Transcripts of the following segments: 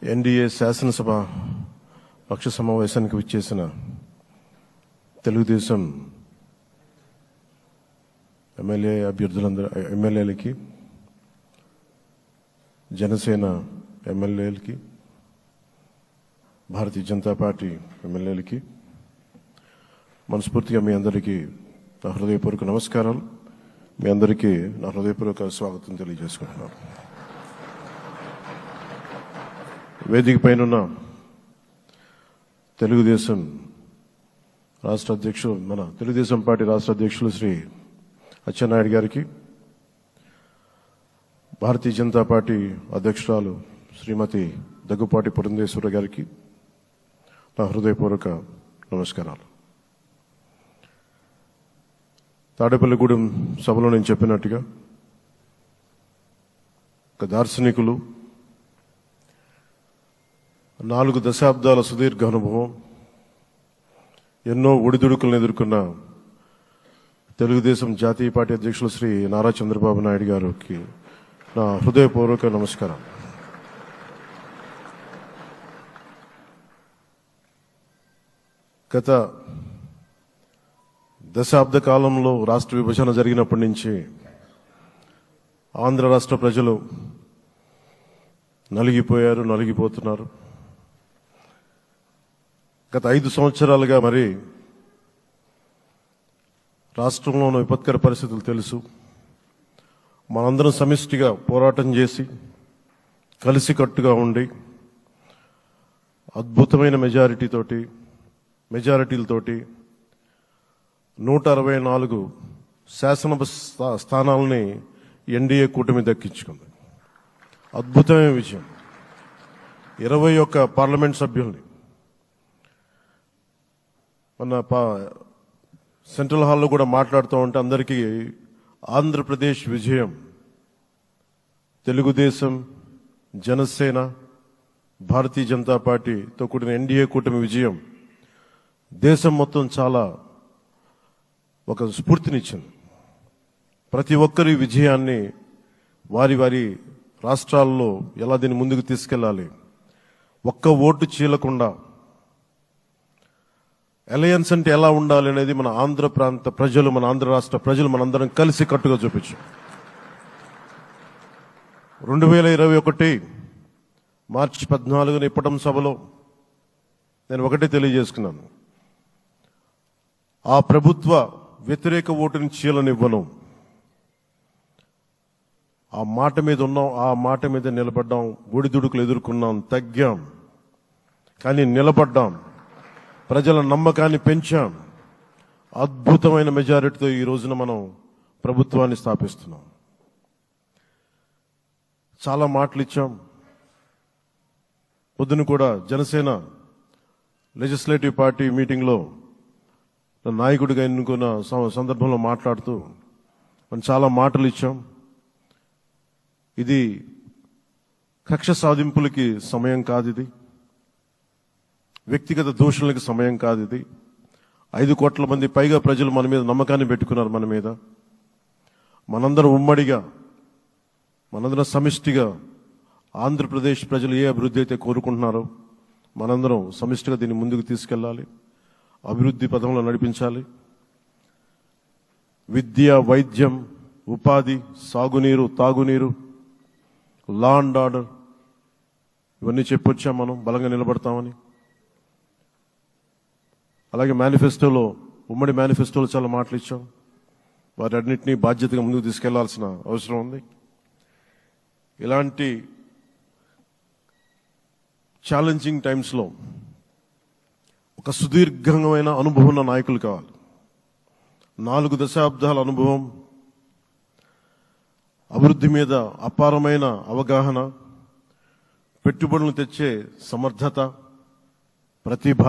NDA శాసనసభ పక్ష సమావేశానికి విచ్చేసిన తెలుగుదేశం ఎమ్మెల్యేలకి, జనసేన ఎమ్మెల్యేలకి, భారతీయ జనతా పార్టీ ఎమ్మెల్యేలకి మనస్ఫూర్తిగా మీ అందరికీ నా హృదయపూర్వక నమస్కారాలు. మీ అందరికీ నా హృదయపూర్వక స్వాగతం తెలియజేసుకుంటున్నాను. వేదిక పైన తెలుగుదేశం రాష్ట్ర అధ్యక్షులు, మన తెలుగుదేశం పార్టీ రాష్ట్ర అధ్యక్షులు శ్రీ అచ్చెన్నాయుడు గారికి, భారతీయ జనతా పార్టీ అధ్యక్షురాలు శ్రీమతి దగ్గుపాటి పురంధేశ్వర గారికి నా హృదయపూర్వక నమస్కారాలు. తాడేపల్లిగూడెం సభలో నేను చెప్పినట్టుగా ఒక దార్శనికులు, 4 దశాబ్దాల సుదీర్ఘ అనుభవం, ఎన్నో ఒడిదుడుకులను ఎదుర్కొన్న తెలుగుదేశం జాతీయ పార్టీ అధ్యక్షులు శ్రీ నారా చంద్రబాబు నాయుడు గారికి నా హృదయపూర్వక నమస్కారం. గత దశాబ్ద కాలంలో రాష్ట్ర విభజన జరిగినప్పటి నుంచి ఆంధ్ర రాష్ట్ర ప్రజలు నలిగిపోతున్నారు. గత 5 సంవత్సరాలుగా మరి రాష్ట్రంలోని విపత్కర పరిస్థితులు తెలుసు. మనందరం సమిష్టిగా పోరాటం చేసి కలిసికట్టుగా ఉండి అద్భుతమైన మెజారిటీలతోటి 164 శాసనసభ స్థానాలని ఎన్డీఏ కూటమి దక్కించుకుంది. అద్భుతమైన విజయం. 21 పార్లమెంట్ సభ్యుల్ని మన సెంట్రల్ హాల్లో కూడా మాట్లాడుతూ ఉంటే అందరికీ ఆంధ్రప్రదేశ్ విజయం, తెలుగుదేశం, జనసేన, భారతీయ జనతా పార్టీతో కూడిన ఎన్డీఏ కూటమి విజయం దేశం మొత్తం చాలా ఒక స్ఫూర్తినిచ్చింది. ప్రతి ఒక్కరి విజయాన్ని వారి వారి రాష్ట్రాల్లో ఎలా దీన్ని ముందుకు తీసుకెళ్లాలి, ఒక్క ఓటు చీలకుండా అలయన్స్ అంటే ఎలా ఉండాలి అనేది మన ఆంధ్ర ప్రాంత ప్రజలు, మన ఆంధ్ర రాష్ట్ర ప్రజలు మనందరం కలిసి కట్టుగా చూపించాం. 2021 మార్చి 14 ఇప్పటం సభలో నేను ఒకటే తెలియజేసుకున్నాను, ఆ ప్రభుత్వ వ్యతిరేక ఓటుని చీలనివ్వను. ఆ మాట మీద ఉన్నాం, ఆ మాట మీద నిలబడ్డాం. ఒడిదుడుకులు ఎదుర్కొన్నాం, తగ్గాం, కానీ నిలబడ్డాం. ప్రజల నమ్మకాన్ని పెంచాం. అద్భుతమైన మెజారిటీతో ఈ రోజున మనం ప్రభుత్వాన్ని స్థాపిస్తున్నాం. చాలా మాటలు ఇచ్చాం. పొద్దున కూడా జనసేన లెజిస్లేటివ్ పార్టీ మీటింగ్లో నాయకుడిగా ఎన్నుకున్న సందర్భంలో మాట్లాడుతూ మనం చాలా మాటలు ఇచ్చాం. ఇది కక్ష సాధింపులకి సమయం కాదు, ఇది వ్యక్తిగత దూషణలకు సమయం కాదు. ఇది 5 కోట్ల మంది పైగా ప్రజలు మన మీద నమ్మకాన్ని పెట్టుకున్నారు. మన మీద మనందరం ఉమ్మడిగా, మనందరం సమిష్టిగా ఆంధ్రప్రదేశ్ ప్రజలు ఏ అభివృద్ధి అయితే కోరుకుంటున్నారో మనందరం సమిష్టిగా దీన్ని ముందుకు తీసుకెళ్లాలి, అభివృద్ధి పథంలో నడిపించాలి. విద్య, వైద్యం, ఉపాధి, సాగునీరు, తాగునీరు, లా అండ్ ఆర్డర్ ఇవన్నీ చెప్పొచ్చాం. మనం బలంగా నిలబడతామని. అలాగే మేనిఫెస్టోలో, ఉమ్మడి మేనిఫెస్టోలో చాలా మాటలు ఇచ్చాం. వాటన్నిటినీ బాధ్యతగా ముందుకు తీసుకెళ్లాల్సిన అవసరం ఉంది. ఇలాంటి ఛాలెంజింగ్ టైమ్స్లో ఒక సుదీర్ఘమైన అనుభవం ఉన్న నాయకులు కావాలి. 4 దశాబ్దాల అనుభవం, అభివృద్ధి మీద అపారమైన అవగాహన, పెట్టుబడులు తెచ్చే సమర్థత, ప్రతిభ,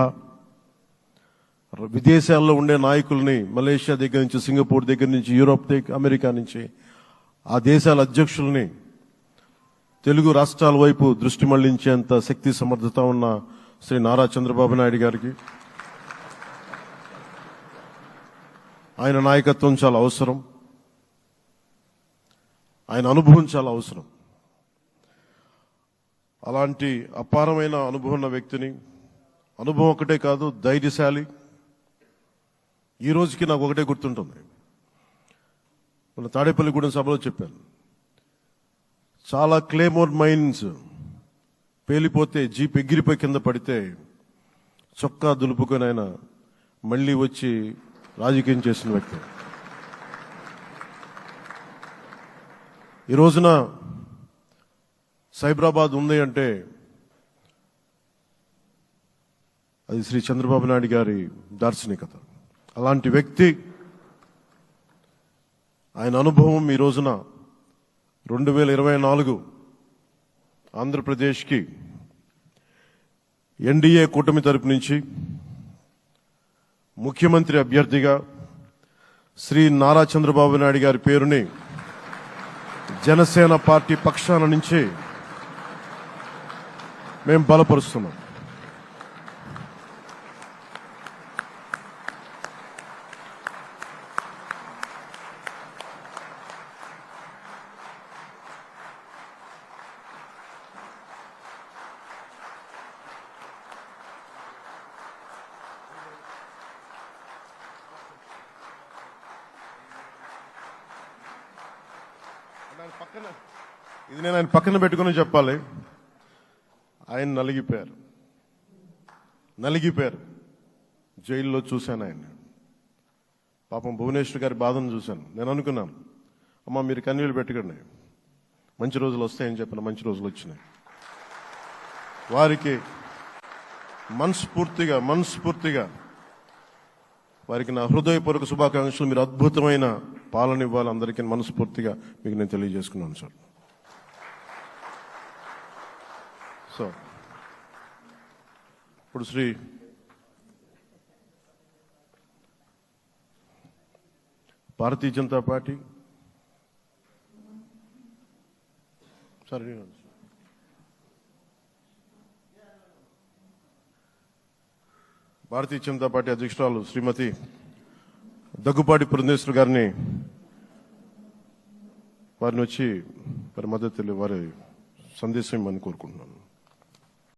విదేశాల్లో ఉండే నాయకుల్ని, మలేషియా దగ్గర నుంచి, సింగపూర్ దగ్గర నుంచి, యూరోప్ దగ్గర, అమెరికా నుంచి, ఆ దేశాల అధ్యక్షుల్ని తెలుగు రాష్ట్రాల వైపు దృష్టి మళ్లించేంత శక్తి సమర్థత ఉన్న శ్రీ నారా చంద్రబాబు నాయుడు గారికి, ఆయన నాయకత్వం చాలా అవసరం. ఆయన అనుభవం చాలా అవసరం. అలాంటి అపారమైన అనుభవం ఉన్న వ్యక్తిని, అనుభవం ఒకటే కాదు, ధైర్యశాలి. ఈ రోజుకి నాకు ఒకటే గుర్తుంటుంది. మన తాడేపల్లిగూడెం సభలో చెప్పాను, చాలా క్లేమోర్ మైన్స్ పేలిపోతే జీప్ ఎగిరిపోయి కింద పడితే చొక్కా దులుపుకొని ఆయన మళ్ళీ వచ్చి రాజకీయం చేసిన వ్యక్తి. ఈ రోజున సైబరాబాద్ ఉంది అంటే అది శ్రీ చంద్రబాబు నాయుడు గారి దార్శనికత. అలాంటి వ్యక్తి, ఆయన అనుభవం ఈ రోజున 2024 ఆంధ్రప్రదేశ్కి ఎన్డీఏ కూటమి తరపు నుంచి ముఖ్యమంత్రి అభ్యర్థిగా శ్రీ నారా చంద్రబాబు నాయుడు గారి పేరుని జనసేన పార్టీ పక్షాన నుంచి మేము బలపరుస్తున్నాం. ఇది నేను ఆయన పక్కన పెట్టుకుని చెప్పాలి. ఆయన నలిగిపోయారు. జైల్లో చూశాను ఆయన. పాపం భువనేశ్వర్ గారి బాధను చూశాను. నేను అనుకున్నాను, అమ్మా మీరు కన్నీళ్ళు పెట్టకండి, మంచి రోజులు వస్తాయని చెప్పిన మంచి రోజులు వచ్చినాయి. వారికి మనస్ఫూర్తిగా వారికి నా హృదయపూర్వక శుభాకాంక్షలు. మీరు అద్భుతమైన పాలన ఇవ్వాలి అందరికీ మనస్ఫూర్తిగా మీకు నేను తెలియజేసుకున్నాను సార్. సో ఇప్పుడు శ్రీ భారతీయ జనతా పార్టీ అధ్యక్షురాలు శ్రీమతి దగ్గుపాటి పురంధేశ్వరి గారిని వారిని వచ్చి వారి మద్దతు వారి సందేశం ఇవ్వమని కోరుకుంటున్నాను.